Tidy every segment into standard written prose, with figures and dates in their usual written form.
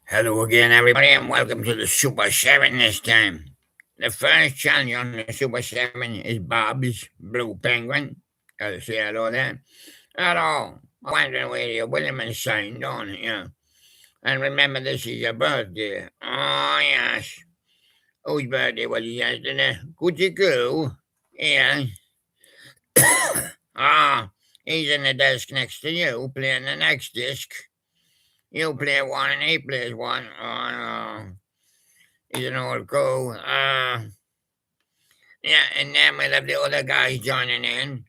Hello again, everybody, and welcome to the Super 7 this time. The first challenge on the Super 7 is Bob's Blue Penguin. Gotta say hello there. Hello. I wonder where your William and signed on, yeah. And remember, this is your birthday. Oh, yes. Whose birthday was it yesterday? Koochie Coo? Yeah. Ah, he's in the desk next to you, playing the next disc. You play one and he plays one. Oh, no. He's an old go. Yeah, and then we'll have the other guys joining in.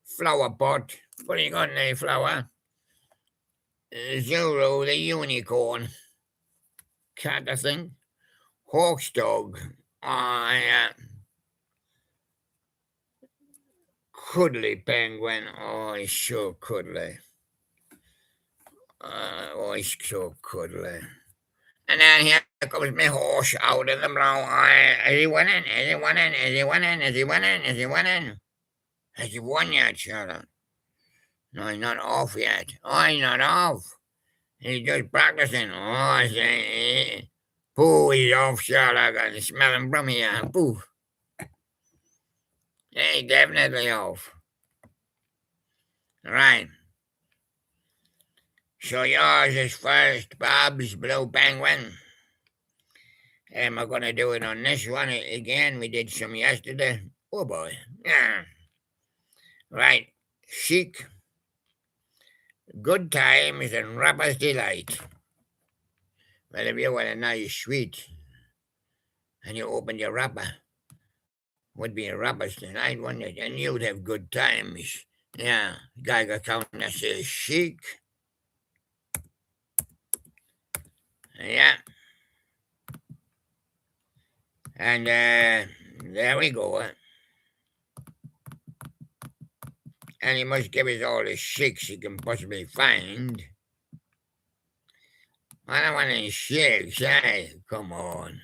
Flower pot. What do you got there, Flower? Zuru, the unicorn. Cat, I think. Hawk's dog. Yeah. Cuddly penguin. Oh, he's so cuddly. He's so cuddly. And then here comes my horse out of the blow. Is he winning? Is he winning? Is he winning? Is he winning? Is he winning? Has he won yet, Charlotte? No, he's not off yet. Oh, he's not off. He's just practicing. Oh, I say, pooh, he's off, Charlotte. I can smell him from here. Pooh. He's definitely off. Right. So yours is first, Bob's Blue Penguin. Am I going to do it on this one again? We did some yesterday. Oh, boy. Yeah. Right. Chic. Good times and rapper's delight. Well, if you want a nice sweet and you open your wrapper, would be a rapper's delight, wouldn't it? And you'd have good times. Yeah. Geiger counter says chic. Yeah. And there we go. And he must give us all the shakes he can possibly find. I don't want any shakes, eh? Come on.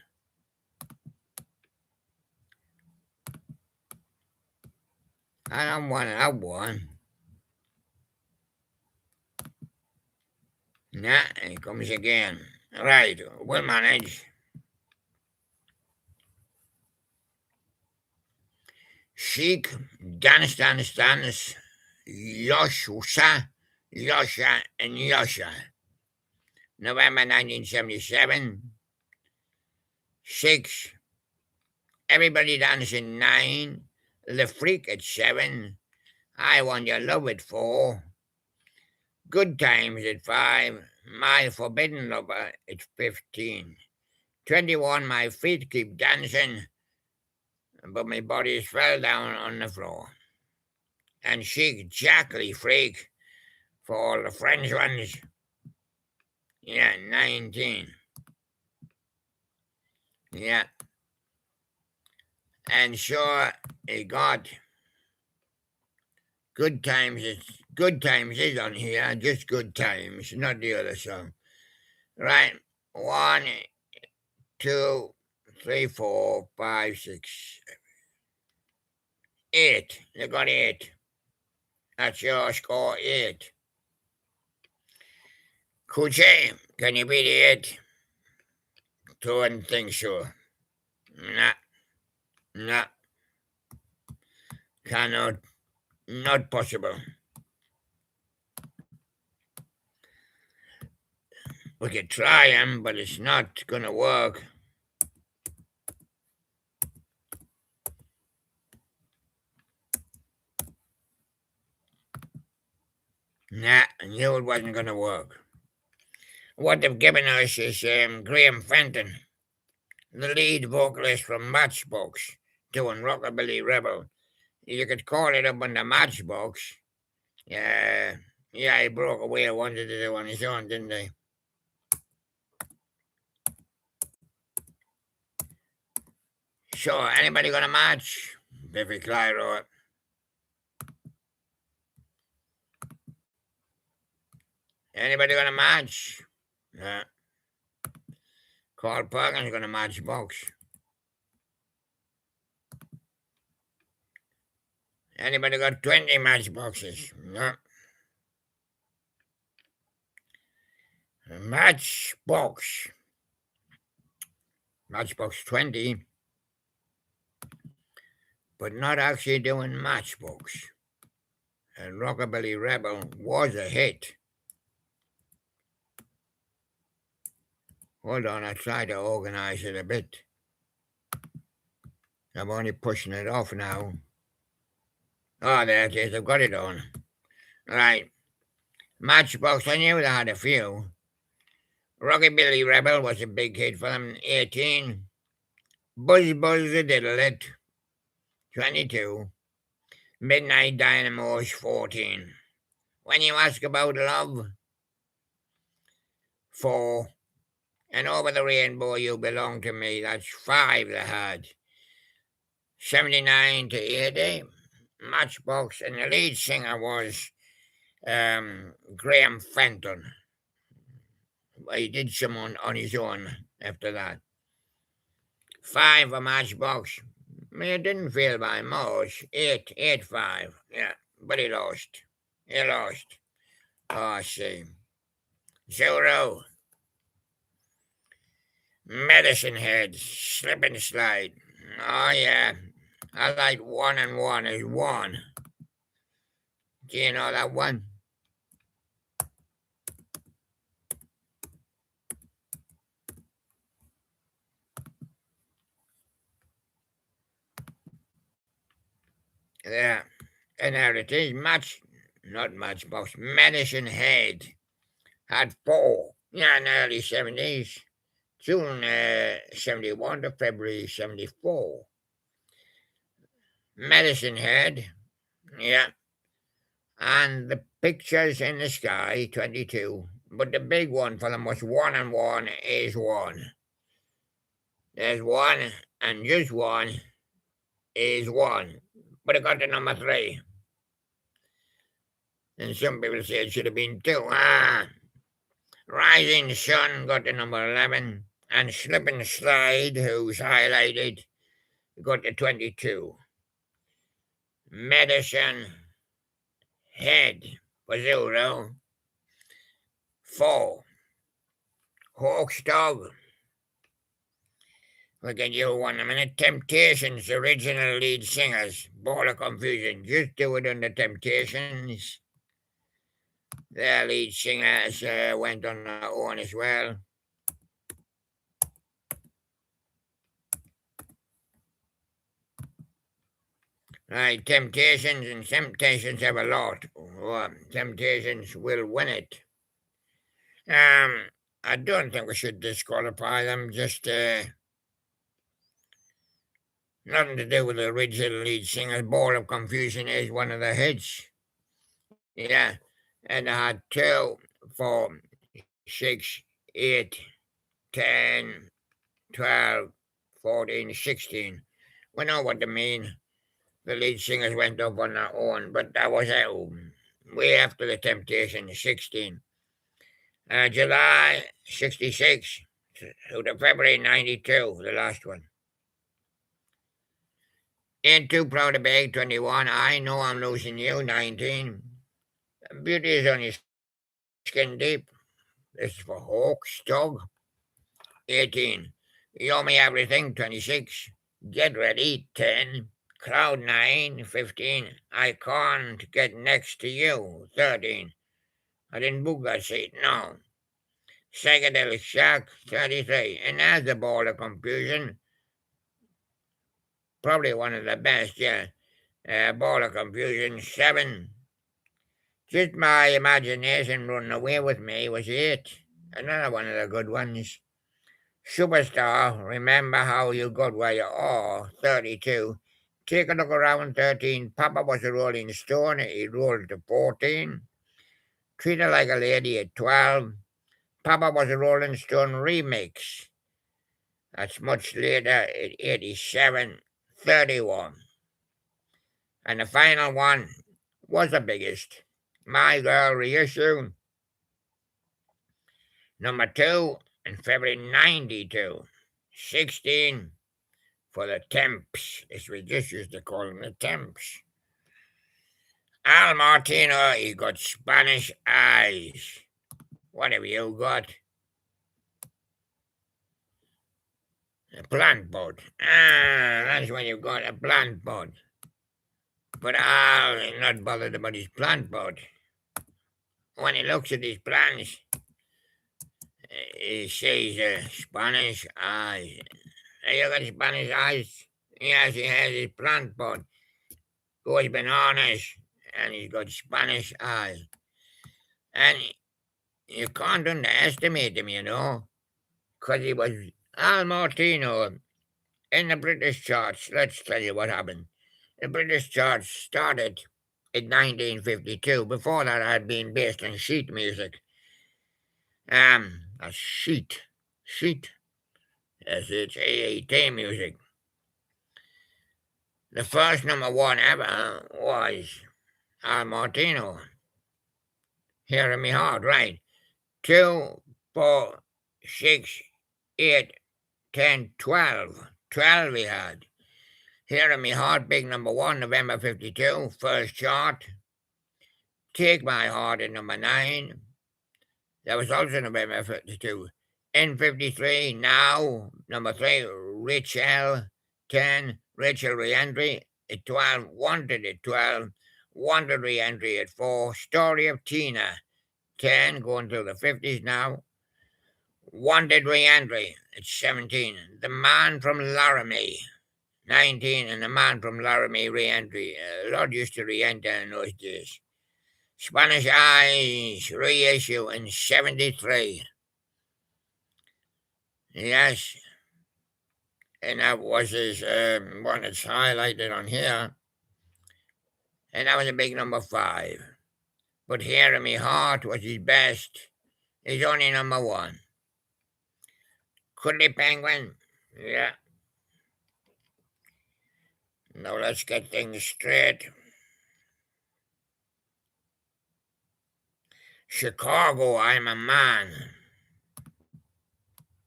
I don't want that one. Nah, he comes again. Right, we'll manage. Chic, dance, dance, dance. Yosha, Yosha, and Yosha. November 1977. 6. Everybody dancing 9. The Freak at 7. I Want Your Love at 4. Good Times at 5. My Forbidden Lover at 15. 21. My feet keep dancing, but my body fell down on the floor. And Chic, Jackly Freak for all the French ones. Yeah, 19. Yeah. And sure, he got Good Times. Good Times is on here, just Good Times, not the other song. Right. 1, 2, 3, 4, 5, 6, 8. You got 8. That's your score, 8. Koochie, can you beat 8? 2 and think so. Nah. Cannot. Not possible. We could try him, but it's not gonna work. Nah, I knew it wasn't gonna work. What they've given us is Graham Fenton, the lead vocalist from Matchbox, doing Rockabilly Rebel. You could call it up on the Matchbox. Yeah, he broke away and wanted to do on his own, didn't he? So, anybody gonna match? Biffy Clyro. Anybody gonna match? Yeah. Carl Perkins gonna match box. Anybody got 20 matchboxes? No. Matchbox. Matchbox 20, but not actually doing Matchbox. And Rockabilly Rebel was a hit. Hold on, I tried to organize it a bit. I'm only pushing it off now. Oh, there it is. I've got it on. Right. Matchbox, I knew they had a few. Rockabilly Rebel was a big hit for them. 18. Buzz Buzz the Diddle It. 22. Midnight Dynamo's 14. When You Ask About Love. 4. And Over the Rainbow You Belong to Me. That's 5 they had. 79 to 80. Matchbox, and the lead singer was Graham Fenton. He did some on his own after that. 5 for Matchbox. It didn't feel by much. 8-5. Yeah, but he lost. He lost. Oh, shame. Zuru. Medicine Head. Slip and Slide. Oh, yeah. I like 1 and 1 is 1. Do you know that one? Yeah. And there it is. Not Matchbox. Medicine Head had 4. Yeah, in the early 70s. June 71 to February 74. Medicine Head. Yeah. And the Pictures in the Sky, 22. But the big one for them was 1 and 1 is 1. There's 1 and just 1 is 1. But it got to number 3. And some people say it should have been 2. Rising Sun got to number 11. And Slip and Slide, who's highlighted, got to 22. Medicine Head for Zuru. 4. Hawk's Dog. We'll get you one in a minute. Temptations, original lead singers. Ball of Confusion. Just do it on the Temptations. Their lead singers went on their own as well. Right, Temptations, and Temptations have a lot. Temptations will win it. I don't think we should disqualify them. Just nothing to do with the original lead singers. Ball of Confusion is one of the hits. Yeah, and I had 2, 4, 6, 8, 10, 12, 14, 16. We know what they mean. The lead singers went up on their own, but that was way after the Temptation, 16. July 66 to the February 92, the last one. Ain't Too Proud to Beg, 21. I Know I'm Losing You, 19. Beauty Is on Your Skin Deep. This is for Hawk's Dog. 18. You Owe Me Everything, 26. Get Ready, 10. Cloud 9, 15. I Can't Get Next to You, 13. I didn't book that seat, no. Psychedelic Shack, 33. And that's a Ball of Confusion. Probably one of the best, yeah. Ball of Confusion, 7. Just My Imagination Running Away With Me was 8. Another one of the good ones. Superstar, Remember How You Got Where You Are, 32. Take a Look Around, 13. Papa Was a Rolling Stone, he rolled to 14. Treat Her Like a Lady at 12. Papa Was a Rolling Stone remix. That's much later at 87, 31. And the final one was the biggest. My Girl Reissue. Number 2 in February 92. 16 for the Temps, as we just used to call them, the Temps. Al Martino, he got Spanish Eyes. What have you got? A plant pot. Ah, that's when you've got a plant pot. But I'll not bothered about his plant pot. When he looks at his plants, he sees Spanish eyes. Have you got Spanish eyes? Yes, he has his plant pot. Goes bananas, and he's got Spanish eyes. And you can't underestimate him, you know, because he was Al Martino in the British charts. Let's tell you what happened. The British charts started in 1952. Before that, I had been based on sheet music. A sheet, S-H-A-A-T music. The first number one ever was Al Martino. Hearing me hard, right? 2, 4, 6, 8, 10, 12. 12 we had. Hearing Me Heart, big number one, November 52, first chart. Take My Heart at number 9. That was also November 52. In 53, Now, number 3, Rachel, 10, Rachel Reentry at 12, Wanted at 12, Wanted Reentry at 4, Story of Tina, 10, going through the 50s now. Wanted Reentry at 17, The Man from Laramie, 19, and The Man from Laramie Reentry. A lot used to re-enter in those days. Spanish Eyes reissue in 73. Yes, and that was his one that's highlighted on here. And that was a big number 5. But Hearing Me Heart was his best. He's only number 1. Cuddly Penguin, yeah. Now let's get things straight. Chicago, I'm a Man.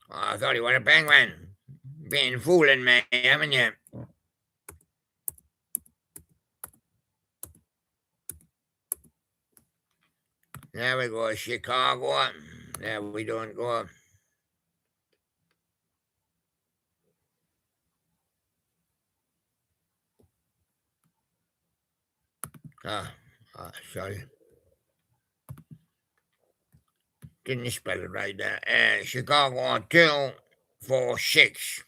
Oh, I thought he was a penguin. Been fooling me, haven't you? There we go, Chicago. There we don't go. Sorry. Didn't spell it right there. Chicago 2, 4, 6.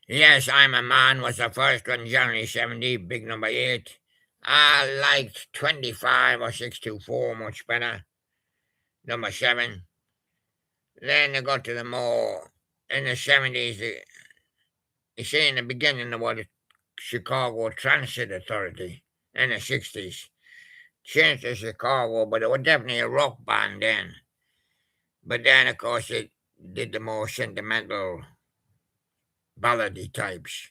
Yes, I'm a Man was the first one, January 70, big number 8. I liked 25 or 624 much better. Number 7. Then they got to the more in the 70s. You see, in the beginning, there was the Chicago Transit Authority in the 60s. Changed to Chicago, but it was definitely a rock band then. But then, of course, it did the more sentimental ballady types.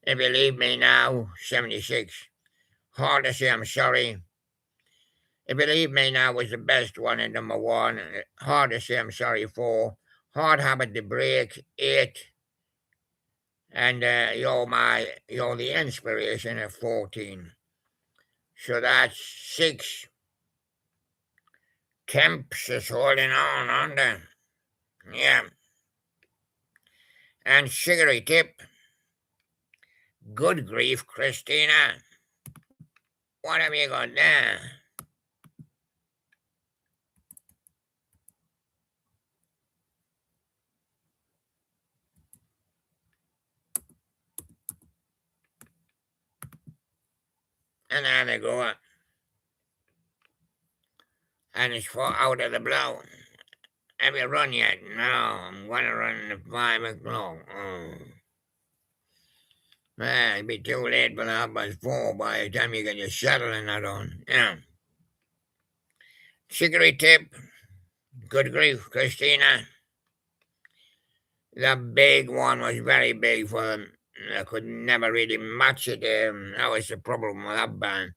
If you leave me now, 76. Hard to say I'm sorry. If you leave me now was the best one at number 1. Hard to say I'm sorry 4. Hard habit to break 8. And you're the inspiration at 14. So that's 6. Temps is holding on under. Yeah. And sugary tip. Good grief, Christina. What have you got there? And there they go. And it's for out of the blue. Have you run yet? No, I'm going to run at 5 o'clock. Oh. Well, it'd be too late for the 4 by the time you get your shuttle and that on. Yeah. Sugary tip. Good grief, Christina. The big one was very big for them. I could never really match it. That was the problem with that band.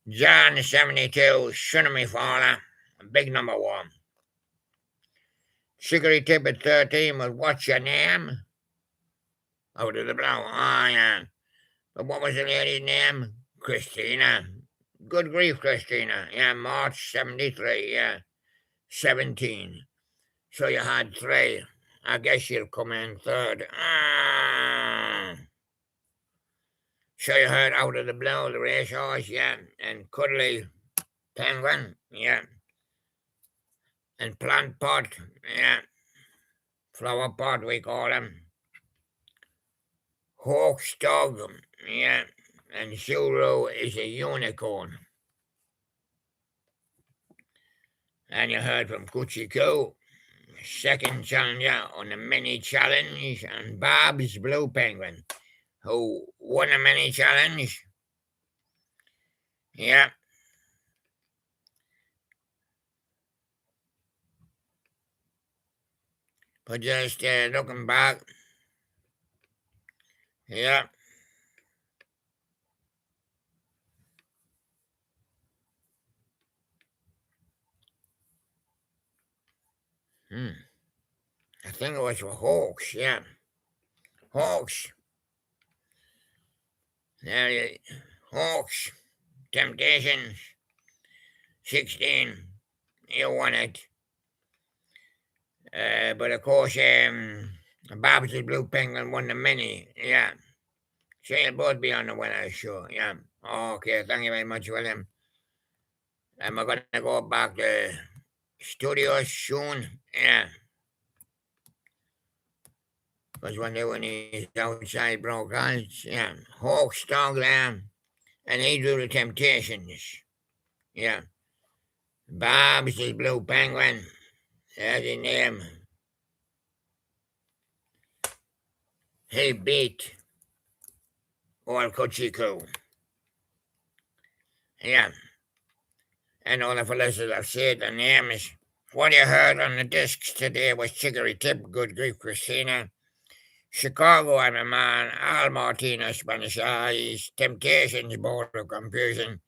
John 72, Tsunami Faller, big number 1. Sugary tip at 13 was What's Your Name? Out of the blue. Oh, yeah. But what was the lady's name? Christina. Good grief, Christina. Yeah, March 73, yeah. 17. So you had three. I guess you'll come in third. So you heard Out of the Blue, the racehorse, yeah. And Cuddly, Penguin, yeah. And Plant Pot, yeah. Flower Pot, we call him. Hawk's Dog, yeah. And Zuru is a unicorn. And you heard from Koochie, second challenger on the mini challenge, and Bob's Blue Penguin, who won the mini challenge. Yeah. But just looking back, yeah. I think it was for Hawks, yeah. Hawks. There you Hawks. Temptations. 16. You won it. But of course, Bob's Blue Penguin won the mini, yeah. So you'll both be on the winner's show, yeah. Okay, thank you very much, William. And we're going to go back to studio soon, yeah. Because when they were these outside broadcasts, yeah. Hawks Dog there, and he do the Temptations, yeah. Bob's the Blue Penguin, that's his name. He beat all Koochie. Yeah. And all the fellas that have said their names. What you heard on the discs today was Chicory Tip, Good Grief Christina, Chicago, I'm a Man, Al Martina, Spanish Eyes, Temptations, Board of Confusion,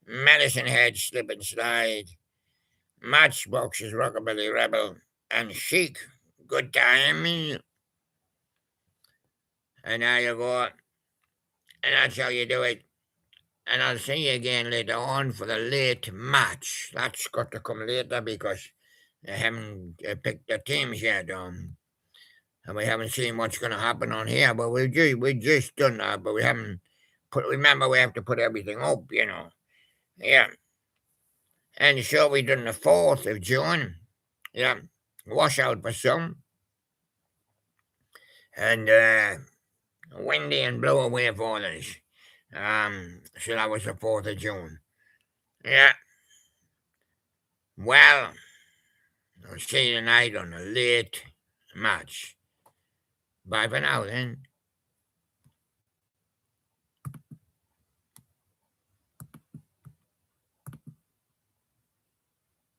Medicine Head, Slip and Slide, Matchbox's Rockabilly Rebel, and Chic, Good Times. And now you go, and that's how you do it. And I'll see you again later on for the late match. That's got to come later because they haven't picked the teams yet. And we haven't seen what's going to happen on here. But we just done that, but we haven't put. Remember, we have to put everything up, you know. Yeah. And so we done the 4th of June. Yeah. Washout for some. And windy and blow away for others. So that was the 4th of June. Yeah. Well, I'll see you tonight on a late match. Bye for now, then.